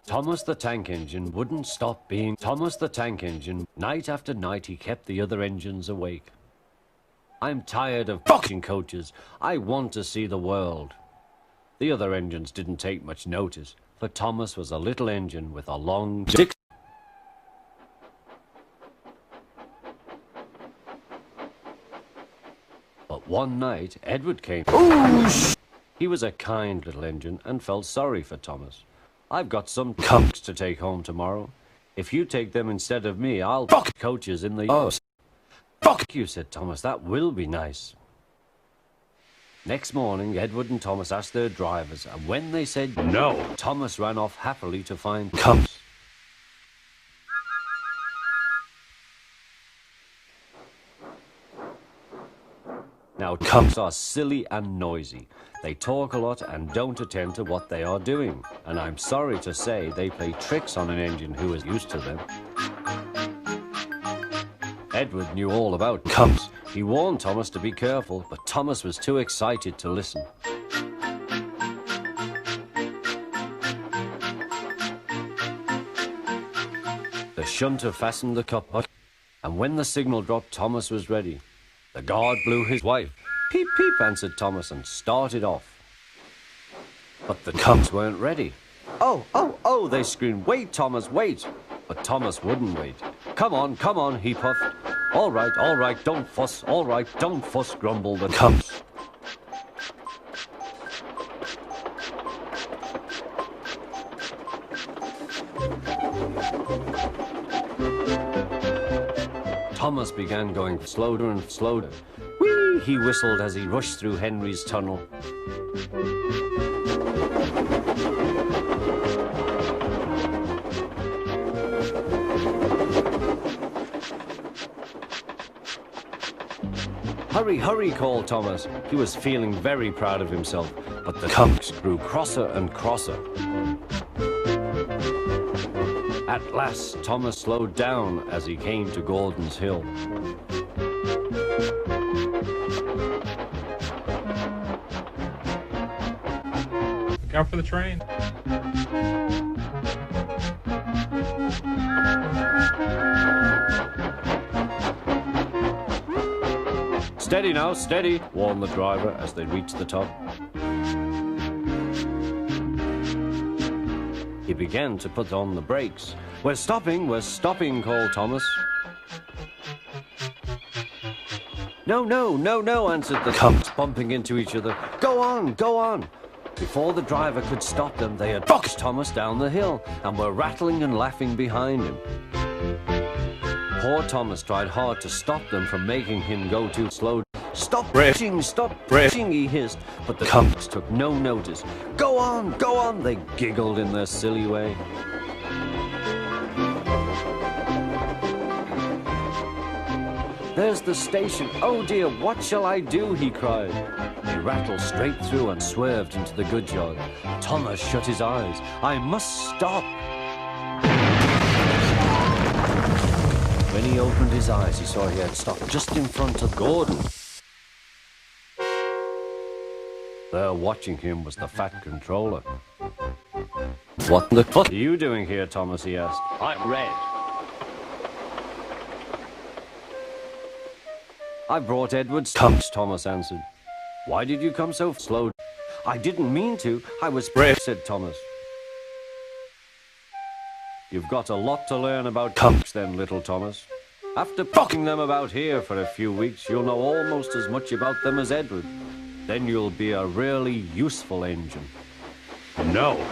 Thomas the Tank Engine wouldn't stop being Thomas the Tank Engine. Night after night he kept the other engines awake. I'm tired of fucking coaches. I want to see the world. The other engines didn't take much notice, for Thomas was a little engine with a long dick. But one night, Edward came. Ooh, he was a kind little engine and felt sorry for Thomas. I've got some cunts to take home tomorrow. If you take them instead of me, I'll fuck coaches in the... Oh, fuck you, said Thomas. That will be nice. Next morning, Edward and Thomas asked their drivers, and when they said no, Thomas ran off happily to find cunts. Now, cunts are silly and noisy. They talk a lot and don't attend to what they are doing. And I'm sorry to say they play tricks on an engine who is used to them. Edward knew all about cunts. He warned Thomas to be careful, but Thomas was too excited to listen. The shunter fastened the cup, and when the signal dropped, Thomas was ready. The guard blew his wife. Peep, peep, answered Thomas and started off. But the cunts weren't ready. Oh, oh, oh, they screamed, wait, Thomas, wait. But Thomas wouldn't wait. Come on, he puffed. All right, don't fuss, all right, don't fuss, grumbled the cunts. Thomas began going slower and slower. Whee! He whistled as he rushed through Henry's tunnel. Hurry, hurry, called Thomas. He was feeling very proud of himself, but the cunts grew crosser and crosser. At last, Thomas slowed down as he came to Gordon's Hill. Look out for the train. Steady now, steady, warned the driver as they reached the top. He began to put on the brakes. We're stopping, called Thomas. No, answered the cunts, bumping into each other. Go on. Before the driver could stop them, they had boxed Thomas down the hill and were rattling and laughing behind him. Poor Thomas tried hard to stop them from making him go too slow. Stop bracing, he hissed, but the cunts took no notice. Go on, they giggled in their silly way. There's the station. Oh dear, what shall I do? He cried. He rattled straight through and swerved into the goods yard. Thomas shut his eyes. I must stop. When he opened his eyes, he saw he had stopped just in front of Gordon. There watching him was the fat controller. What the fuck are you doing here, Thomas? He asked. I'm Red. I brought Edward's cunts, Thomas answered. Why did you come so slow? I didn't mean to. I was brave, said Thomas. You've got a lot to learn about cunts then, little Thomas. After fucking them about here for a few weeks, you'll know almost as much about them as Edward. Then you'll be a really useful engine. No.